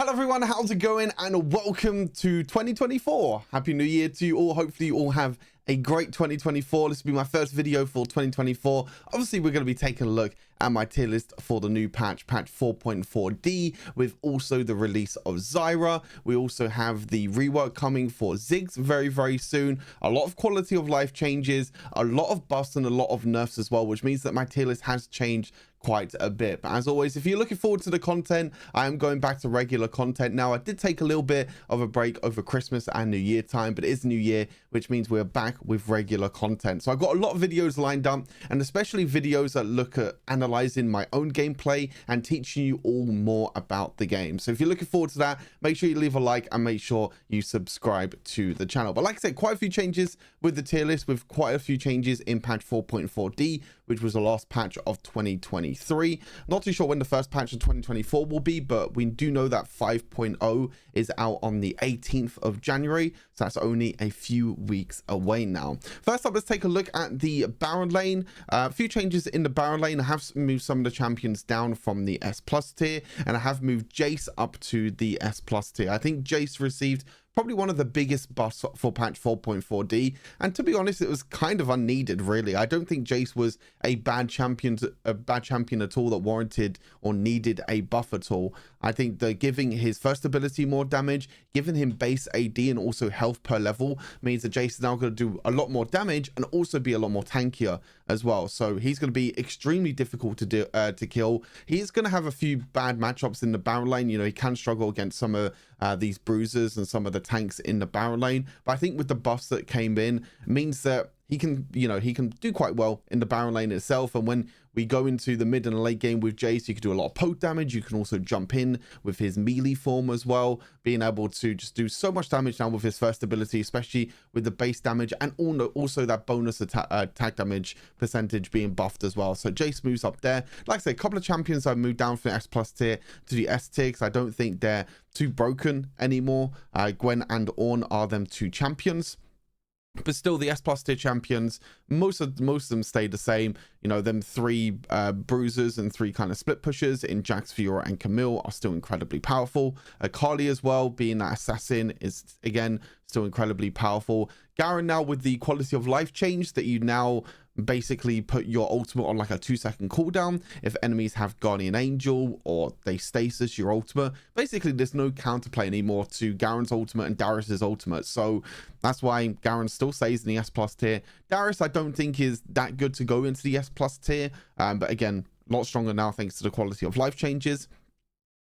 Hello everyone, how's it going? And welcome to 2024. Happy New Year to you all. Hopefully you all have a great 2024. This will be my first video for 2024. Obviously we're going to be taking a look at my tier list for the new patch 4.4D, with also the release of Zyra. We also have the rework coming for Ziggs very soon. A lot of quality of life changes, a lot of buffs and a lot of nerfs as well, which means that my tier list has changed quite a bit. But as always, if you're looking forward to the content, I am going back to regular content now. I did take a little bit of a break over Christmas and New Year time, but it is New Year, which means we're back with regular content. So I've got a lot of videos lined up, and especially videos that look at analyzing my own gameplay and teaching you all more about the game. So if you're looking forward to that, make sure you leave a like and make sure you subscribe to the channel. But like I said, quite a few changes with the tier list, with quite a few changes in patch 4.4D, which was the last patch of 2023. Not too sure when the first patch of 2024 will be, but we do know that 5.0 is out on the 18th of January, so that's only a few weeks away now. First up, let's take a look at the Baron lane. A few changes in the Baron lane. I have moved some of the champions down from the S+ tier, and I have moved Jace up to the S+ tier. I think Jace received probably one of the biggest buffs for patch 4.4D, and to be honest, it was kind of unneeded, really. I don't think Jace was a bad champion at all that warranted or needed a buff at all. I think that giving his first ability more damage, giving him base AD and also health per level, means that Jace is now going to do a lot more damage and also be a lot more tankier as well. So he's going to be extremely difficult to kill. He's going to have a few bad matchups in the Baron lane. You know, he can struggle against some of these bruisers and some of the tanks in the Baron lane, but I think with the buffs that came in, means that he can, you know, he can do quite well in the Baron lane itself. And when we go into the mid and late game with Jace, you can do a lot of poke damage. You can also jump in with his melee form as well, being able to just do so much damage now with his first ability, especially with the base damage and also that bonus attack damage percentage being buffed as well. So Jace moves up there. Like I said, a couple of champions I've moved down from the S+ tier to the S tier because I don't think they're too broken anymore. Gwen and Ornn are them two champions. But still, the S+ tier champions, most of them stay the same. You know, them three bruisers and three kind of split pushers in Jax, Fiora, and Camille are still incredibly powerful. Akali as well, being that assassin, is again still incredibly powerful. Garen now with the quality of life change that you now basically put your ultimate on like a 2-second cooldown if enemies have Guardian Angel or they stasis your ultimate. Basically, there's no counterplay anymore to Garen's ultimate and Darius's ultimate, so that's why Garen still stays in the S+ tier. Darius, I don't think is that good to go into the S+ tier, but again, a lot stronger now thanks to the quality of life changes.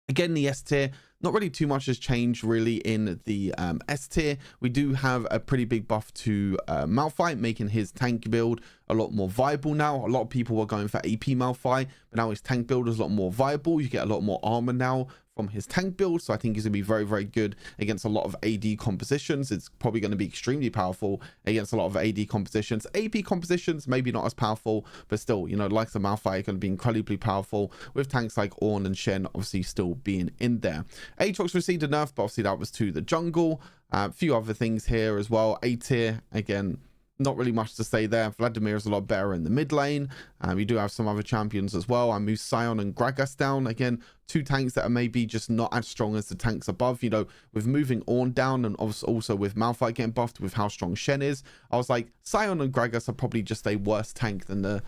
Again, the S tier, not really too much has changed really in the S tier. We do have a pretty big buff to Malphite, making his tank build a lot more viable now. A lot of people were going for AP Malphite, but now his tank build is a lot more viable. You get a lot more armor now from his tank build, so I think he's going to be very good against a lot of AD compositions. It's probably going to be extremely powerful against a lot of AD compositions. AP compositions maybe not as powerful, but still, you know, like the Malphite are going to be incredibly powerful, with tanks like Ornn and Shen obviously still being in there. Aatrox received a nerf, but obviously that was to the jungle. A few other things here as well. A tier, again, not really much to say there. Vladimir is a lot better in the mid lane. We do have some other champions as well. I moved Sion and Gragas down. Again, two tanks that are maybe just not as strong as the tanks above. You know, with moving Ornn down and also with Malphite getting buffed with how strong Shen is, I was like, Sion and Gragas are probably just a worse tank than the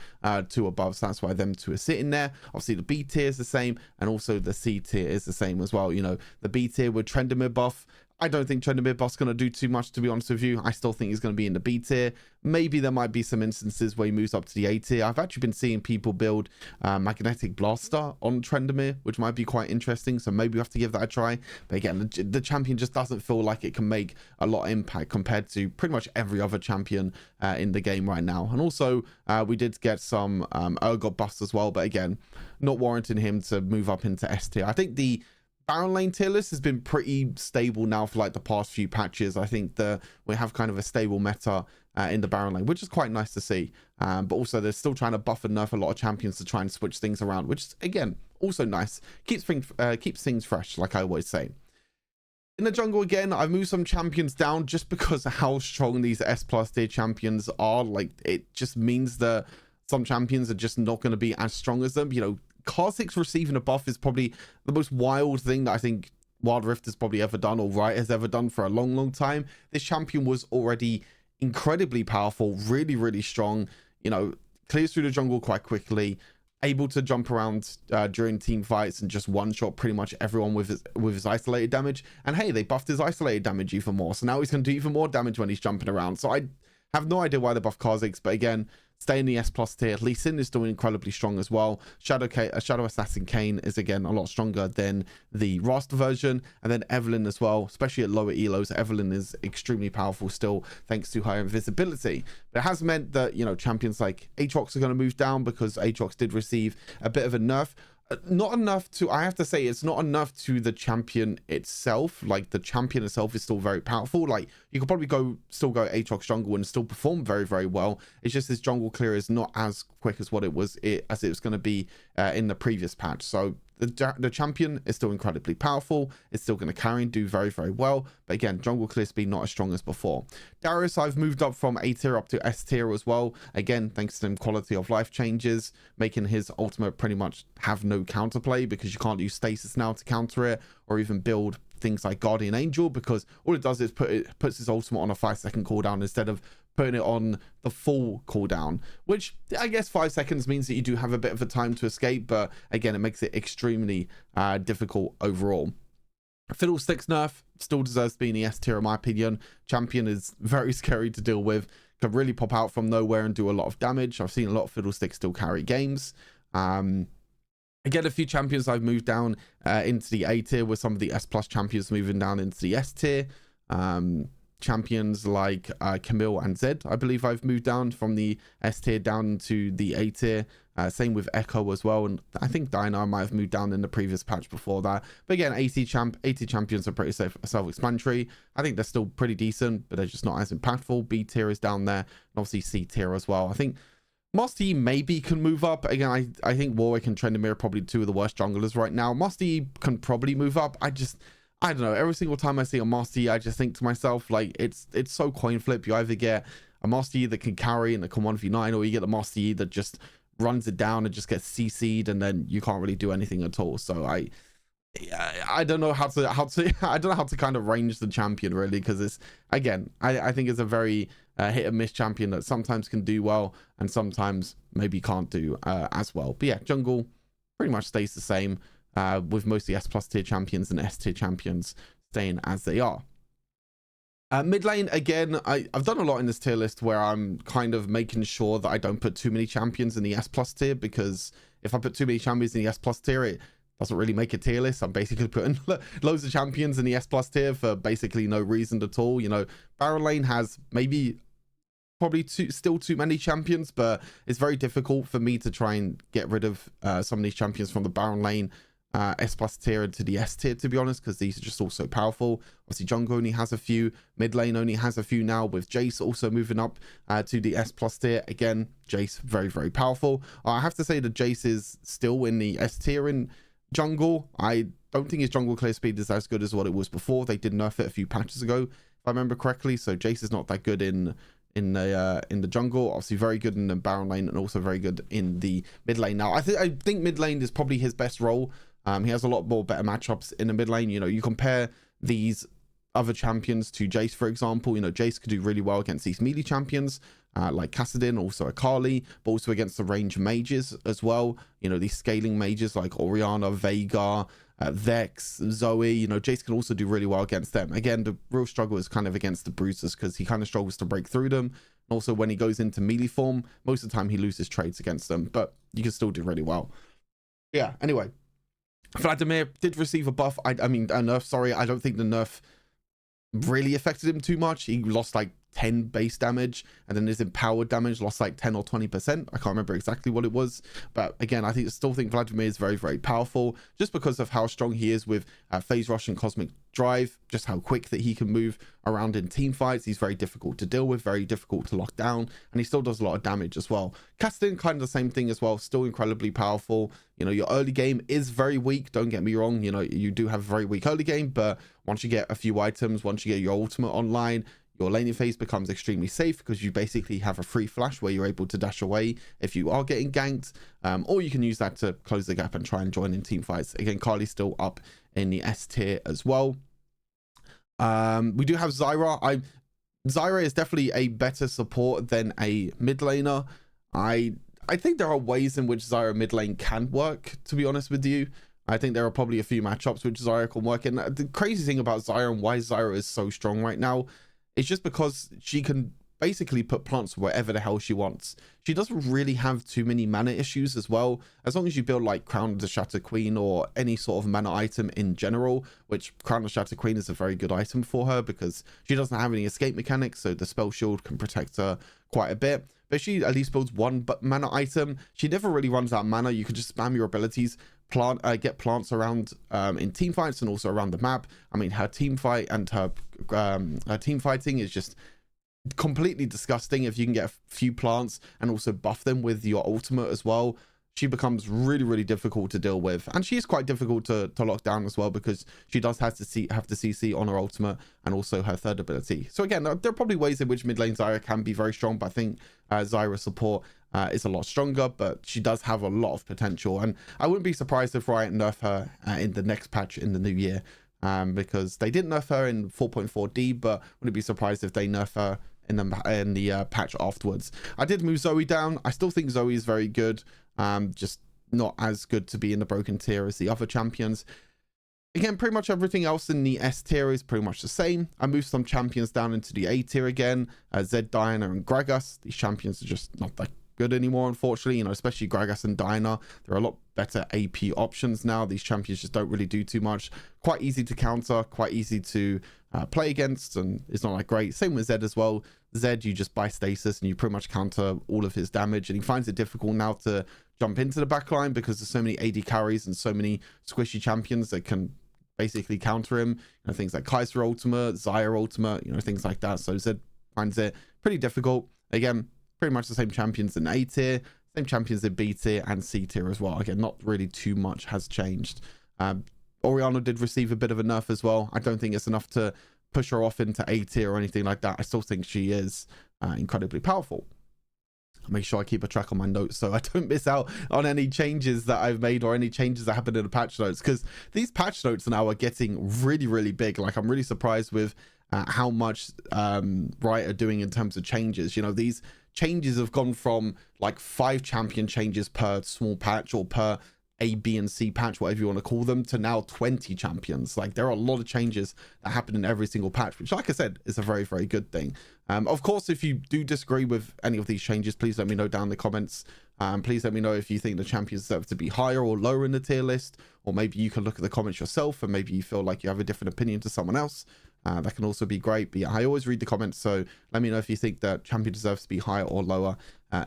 two above. So that's why them two are sitting there. Obviously, the B tier is the same, and also the C tier is the same as well. You know, the B tier with Tryndamere buff, I don't think Tryndamere buff's going to do too much, to be honest with you. I still think he's going to be in the B tier. Maybe there might be some instances where he moves up to the A tier. I've actually been seeing people build Magnetic Blaster on Tryndamere, which might be quite interesting. So maybe we have to give that a try. But again, the champion just doesn't feel like it can make a lot of impact compared to pretty much every other champion in the game right now. And also, we did get some Urgot buffs as well. But again, not warranting him to move up into S tier. I think the Baron lane tier list has been pretty stable now for like the past few patches. I think we have kind of a stable meta in the Baron lane, which is quite nice to see. But also they're still trying to buff and nerf a lot of champions to try and switch things around, which is, again, also nice. Keeps things fresh, like I always say. In the jungle again, I've moved some champions down just because of how strong these S+ tier champions are. Like, it just means that some champions are just not going to be as strong as them. You know, Kha'Zix receiving a buff is probably the most wild thing that I think Wild Rift has probably ever done, or Riot has ever done for a long, long time. This champion was already incredibly powerful, really, really strong, you know, clears through the jungle quite quickly, able to jump around during team fights and just one-shot pretty much everyone with his isolated damage. And hey, they buffed his isolated damage even more, so now he's going to do even more damage when he's jumping around. So I have no idea why they buffed Kha'Zix, but again, stay in the S+ tier. Lee Sin is doing incredibly strong as well. Shadow Assassin Kayn is again a lot stronger than the Rasta version, and then Evelynn as well, especially at lower elos. Evelynn is extremely powerful still, thanks to her invisibility. But it has meant that, you know, champions like Aatrox are going to move down, because Aatrox did receive a bit of a nerf. Not enough to, I have to say, it's not enough to the champion itself. Like, the champion itself is still very powerful. Like, you could probably still go Aatrox jungle and still perform very, very well. It's just this jungle clear is not as quick as what it was going to be in the previous patch. So the champion is still incredibly powerful. It's still going to carry and do very, very well. But again, jungle clear speed not as strong as before. Darius, I've moved up from A tier up to S tier as well. Again, thanks to some quality of life changes, making his ultimate pretty much have no counterplay, because you can't use stasis now to counter it, or even build things like Guardian Angel, because all it does is puts his ultimate on a 5-second cooldown instead of putting it on the full cooldown, which I guess 5 seconds means that you do have a bit of a time to escape, but again, it makes it extremely difficult overall. Fiddlesticks nerf still deserves to be in the S tier in my opinion. Champion is very scary to deal with, can really pop out from nowhere and do a lot of damage. I've seen a lot of Fiddlesticks still carry games. Again, a few champions I've moved down into the A tier, with some of the S+ champions moving down into the S tier. Champions like Camille and Zed, I believe I've moved down from the S tier down to the A tier. Same with Echo as well, and I think Diana I might have moved down in the previous patch before that. But again, 80 champions are pretty self-explanatory. I think they're still pretty decent, but they're just not as impactful. B tier is down there, and obviously C tier as well. I think Master Yi maybe can move up. Again, I think Warwick and Tryndamere are probably two of the worst junglers right now. Master Yi can probably move up. I don't know. Every single time I see a Master Yi, I just think to myself, like, it's so coin flip. You either get a Master Yi that can carry and that can 1v9, or you get the Master Yi that just runs it down and just gets CC'd, and then you can't really do anything at all. So I don't know how to I don't know how to kind of range the champion really, because it's, again, I think it's a very hit and miss champion that sometimes can do well and sometimes maybe can't do as well. But yeah, jungle pretty much stays the same, with mostly S+ tier champions and S tier champions staying as they are. Mid lane, again, I've done a lot in this tier list where I'm kind of making sure that I don't put too many champions in the S+ tier, because if I put too many champions in the S+ tier, it doesn't really make a tier list. I'm basically putting loads of champions in the S+ tier for basically no reason at all. You know, Baron lane has probably still too many champions, but it's very difficult for me to try and get rid of some of these champions from the Baron lane S+ tier into the S tier, to be honest, because these are just all so powerful. Obviously, jungle only has a few, mid lane only has a few now, with Jace also moving up to the S+ tier. Again, Jace very, very powerful. I have to say that Jace is still in the S tier in jungle. I don't think his jungle clear speed is as good as what it was before. They did nerf it a few patches ago, if I remember correctly. So Jace is not that good in the jungle. Obviously very good in the Baron lane, and also very good in the mid lane. Now I think mid lane is probably his best role. He has a lot more better matchups in the mid lane. You know, you compare these other champions to Jace, for example. You know, Jace could do really well against these melee champions like Kassadin, also Akali, but also against the range mages as well. You know, these scaling mages like Orianna, Veigar, Vex, Zoe. You know, Jace can also do really well against them. Again, the real struggle is kind of against the bruisers, because he kind of struggles to break through them. And also when he goes into melee form, most of the time he loses trades against them, but you can still do really well. Yeah, anyway, Vladimir did receive a buff. I mean, a nerf, sorry. I don't think the nerf really affected him too much. He lost like 10 base damage, and then his empowered damage lost like 10 or 20%. I can't remember exactly what it was, but again, I still think Vladimir is very, very powerful, just because of how strong he is with phase rush and cosmic drive, just how quick that he can move around in team fights. He's very difficult to deal with, very difficult to lock down, and he still does a lot of damage as well. Kassadin, kind of the same thing as well, still incredibly powerful. You know, your early game is very weak, don't get me wrong. You know, you do have a very weak early game, but once you get a few items, once you get your ultimate online, your laning phase becomes extremely safe because you basically have a free flash where you're able to dash away if you are getting ganked, or you can use that to close the gap and try and join in team fights. Again, Kali's still up in the S tier as well. We do have Zyra. Zyra is definitely a better support than a mid laner. I think there are ways in which Zyra mid lane can work, to be honest with you. I think there are probably a few matchups which Zyra can work in. The crazy thing about Zyra and why Zyra is so strong right now is just because she can basically put plants wherever the hell she wants. She doesn't really have too many mana issues as well, as long as you build like Crown of the Shattered Queen or any sort of mana item in general, which Crown of the Shattered Queen is a very good item for her because she doesn't have any escape mechanics, so the spell shield can protect her quite a bit. But she at least builds one mana item. She never really runs out of mana. You can just spam your abilities, get plants around in team fights and also around the map. I mean, her team fight and her team fighting is just completely disgusting. If you can get a few plants and also buff them with your ultimate as well, she becomes really, really difficult to deal with. And she is quite difficult to lock down as well because she does have to CC on her ultimate and also her third ability. So again, there are probably ways in which mid lane Zyra can be very strong, but I think Zyra support is a lot stronger, but she does have a lot of potential. And I wouldn't be surprised if Riot nerf her in the next patch in the new year, because they didn't nerf her in 4.4D, but wouldn't be surprised if they nerf her in the patch afterwards. I did move Zoe down. I still think Zoe is very good, just not as good to be in the broken tier as the other champions. Again, pretty much everything else in the S tier is pretty much the same. I moved some champions down into the A tier again. Zed, Diana, and Gragas. These champions are just not that good anymore, unfortunately. You know, especially Gragas and Diana. There are a lot better AP options now. These champions just don't really do too much. Quite easy to counter, quite easy to play against, and it's not like great. Same with Zed as well. Zed, you just buy stasis and you pretty much counter all of his damage, and he finds it difficult now to jump into the backline because there's so many AD carries and so many squishy champions that can basically counter him. You know, things like Kai'Sa ultimate, Xayah ultimate, you know, things like that. So Zed finds it pretty difficult. Again, pretty much the same champions in A tier, same champions in B tier and C tier as well. Again, not really too much has changed. Orianna did receive a bit of a nerf as well. I don't think it's enough to push her off into A tier or anything like that. I still think she is incredibly powerful. I'll make sure I keep a track on my notes so I don't miss out on any changes that I've made or any changes that happened in the patch notes, because these patch notes now are getting really, really big. Like, I'm really surprised with how much Riot are doing in terms of changes. You know, these changes have gone from like 5 champion changes per small patch or per A, B, and C patch, whatever you want to call them, to now 20 champions. Like, there are a lot of changes that happen in every single patch, which, like I said, is a very, very good thing. Of course, if you do disagree with any of these changes, please let me know down in the comments. Please let me know if you think the champions deserve to be higher or lower in the tier list, or maybe you can look at the comments yourself and maybe you feel like you have a different opinion to someone else. That can also be great. But yeah, I always read the comments, so let me know if you think that champion deserves to be higher or lower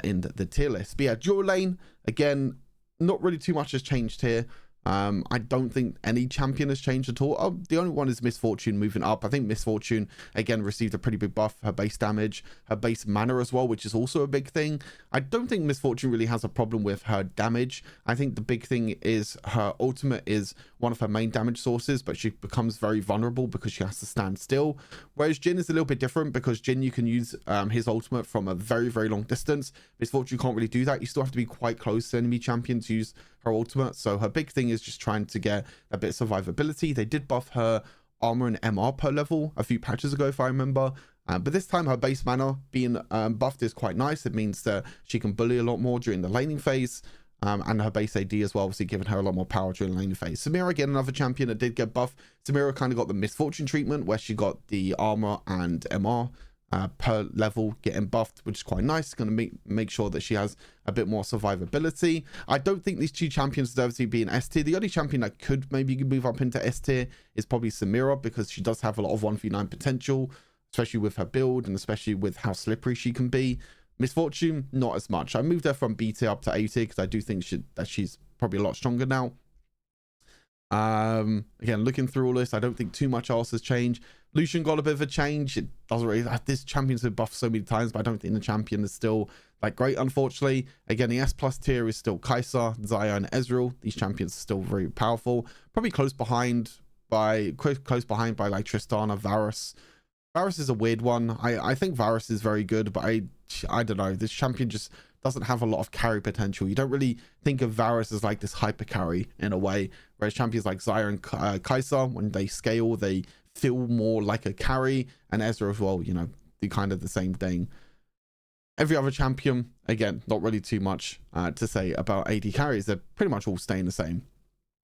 in the tier list. But yeah, dual lane, again, not really too much has changed here. I don't think any champion has changed at all. Oh, the only one is Miss Fortune moving up. I think Miss Fortune, again, received a pretty big buff. Her base damage, her base mana as well, which is also a big thing. I don't think Miss Fortune really has a problem with her damage. I think the big thing is her ultimate is one of her main damage sources, but she becomes very vulnerable because she has to stand still. Whereas Jhin is a little bit different because Jhin, you can use his ultimate from a very, very long distance. Miss Fortune can't really do that. You still have to be quite close to enemy champion to use her ultimate. So her big thing is just trying to get a bit of survivability. They did buff her armor and MR per level a few patches ago, if I remember. But this time her base mana being buffed is quite nice. It means that she can bully a lot more during the laning phase. And her base AD as well, obviously giving her a lot more power during the laning phase. Samira, again, another champion that did get buffed. Samira kind of got the Miss Fortune treatment where she got the armor and MR per level getting buffed, which is quite nice. It's going to make sure that she has a bit more survivability. I don't think these two champions deserve to be in S tier. The only champion that could maybe move up into S tier is probably Samira, because she does have a lot of 1v9 potential, especially with her build and especially with how slippery she can be. Miss Fortune, not as much. I moved her from B tier up to A tier because I do think that she's probably a lot stronger now. Again, looking through all this, I don't think too much else has changed. Lucian got a bit of a change. It doesn't really, this champion's been buffed so many times, but I don't think the champion is still like great, unfortunately. Again, the S plus tier is still Kai'Sa, Xayah, and Ezreal. These champions are still very powerful. Probably close behind by like Tristana, Varus, Varus is a weird one. I think Varus is very good, but I don't know. This champion just doesn't have a lot of carry potential. You don't really think of Varus as like this hyper carry in a way, whereas champions like Zyra and Kai'Sa, when they scale, they feel more like a carry, and Ezreal as well, you know, do kind of the same thing. Every other champion, again, not really too much to say about AD carries. They're pretty much all staying the same.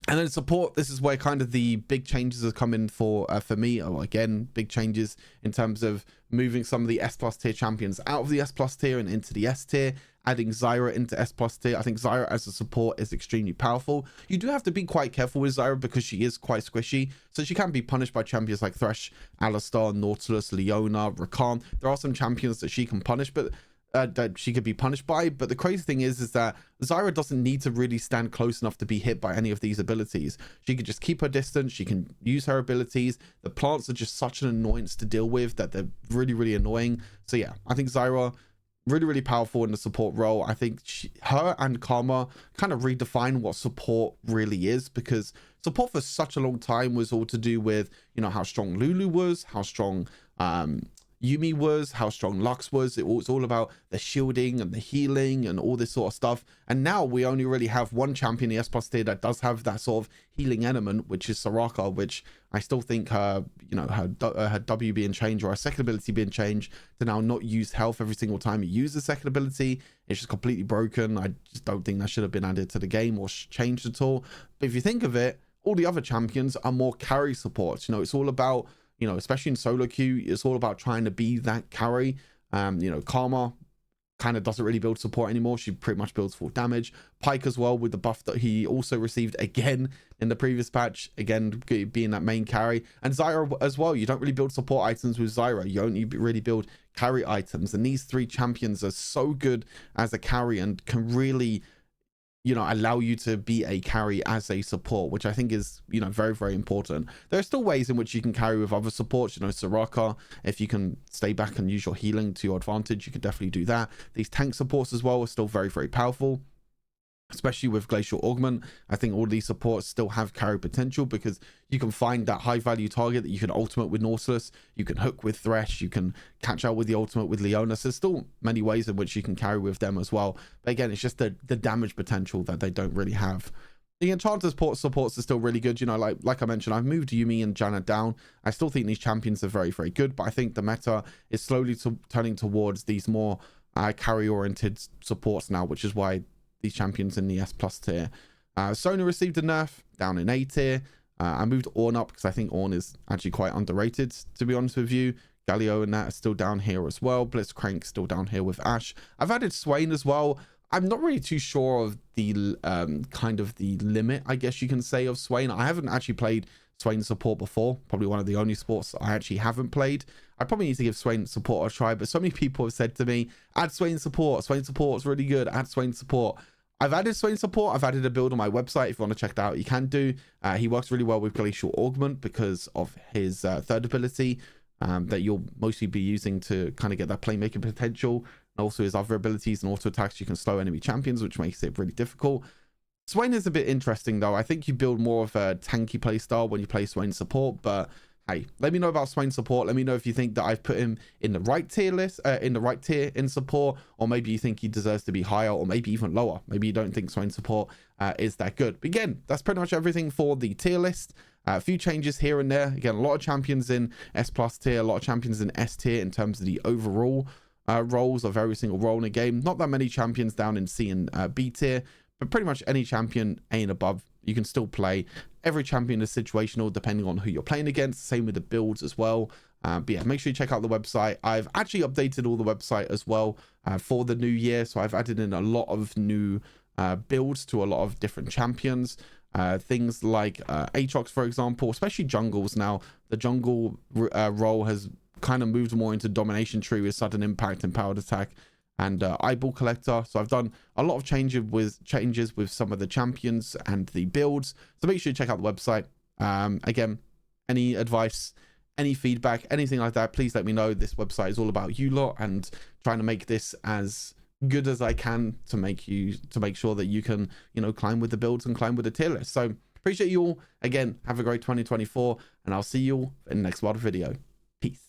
And then support, this is where kind of the big changes are coming for me. Oh, again, big changes in terms of moving some of the S+ tier champions out of the S+ tier and into the S tier, adding Zyra into S+ tier. I think Zyra as a support is extremely powerful. You do have to be quite careful with Zyra because she is quite squishy, so she can be punished by champions like Thresh, Alistar, Nautilus, Leona, Rakan. There are some champions that she can punish, but that she could be punished by. But the crazy thing is that Zyra doesn't need to really stand close enough to be hit by any of these abilities. She can just keep her distance. She can use her abilities. The plants are just such an annoyance to deal with that they're really, really annoying. So yeah, I think Zyra really, really powerful in the support role. I think her and Karma kind of redefine what support really is, because support for such a long time was all to do with, you know, how strong Lulu was, how strong Yuumi was, how strong Lux was. It was all about the shielding and the healing and all this sort of stuff. And now we only really have one champion in the S+ tier that does have that sort of healing element, which is Soraka, which I still think her, you know, her W being changed, or her second ability being changed to now not use health every single time you use the second ability. It's just completely broken. I just don't think that should have been added to the game or changed at all. But if you think of it, all the other champions are more carry supports. You know, it's all about, you know, especially in solo queue, it's all about trying to be that carry. You know, Karma kind of doesn't really build support anymore. She pretty much builds full damage. Pyke as well, with the buff that he also received again in the previous patch, again being that main carry. And Zyra as well, you don't really build support items with Zyra. You only really build carry items. And these three champions are so good as a carry and can really, you know, allow you to be a carry as a support, which I think is, you know, very, very important. There are still ways in which you can carry with other supports. You know, Soraka, if you can stay back and use your healing to your advantage, you can definitely do that. These tank supports as well are still very, very powerful, especially with Glacial Augment. I think all these supports still have carry potential because you can find that high value target that you can ultimate with Nautilus, you can hook with Thresh, you can catch out with the ultimate with Leona. So there's still many ways in which you can carry with them as well. But again, it's just the damage potential that they don't really have. The Enchanter supports are still really good. You know, like I mentioned, I've moved Yuumi and Janna down. I still think these champions are very, very good, but I think the meta is slowly turning towards these more carry-oriented supports now, which is why these champions in the S+ tier. Sona received a nerf down in A tier. I moved Ornn up because I think Ornn is actually quite underrated, to be honest with you. Galio and that are still down here as well. Blitzcrank still down here with Ashe. I've added Swain as well. I'm not really too sure of the kind of the limit, I guess you can say, of Swain. I haven't actually played Swain support before. Probably one of the only sports I actually haven't played. I probably need to give Swain support a try, but so many people have said to me, add Swain support. Swain support is really good. Add Swain support. I've added Swain support. I've added a build on my website. If you want to check that out, you can do. He works really well with Glacial Augment because of his third ability that you'll mostly be using to kind of get that playmaking potential. And also his other abilities and auto attacks, you can slow enemy champions, which makes it really difficult. Swain is a bit interesting though. I think you build more of a tanky playstyle when you play Swain support, but hey, let me know about Swain support. Let me know if you think that I've put him in the right tier list, in the right tier in support, or maybe you think he deserves to be higher, or maybe even lower. Maybe you don't think Swain support is that good. But again, that's pretty much everything for the tier list. A few changes here and there. Again, a lot of champions in S+ tier, a lot of champions in S tier in terms of the overall roles of every single role in a game. Not that many champions down in C and B tier, but pretty much any champion A and above you can still play. Every champion is situational depending on who you're playing against. Same with the builds as well. But yeah, make sure you check out the website. I've actually updated all the website as well for the new year. So I've added in a lot of new builds to a lot of different champions. Things like Aatrox, for example, especially jungles now. The jungle role has kind of moved more into domination tree with sudden impact and powered attack and eyeball collector. So I've done a lot of changes with some of the champions and the builds, so make sure you check out the website. Again, any advice, any feedback, anything like that, please let me know. This website is all about you lot and trying to make this as good as I can to make sure that you can, you know, climb with the builds and climb with the tier list. So appreciate you all. Again, have a great 2024 and I'll see you all in the next wild video. Peace.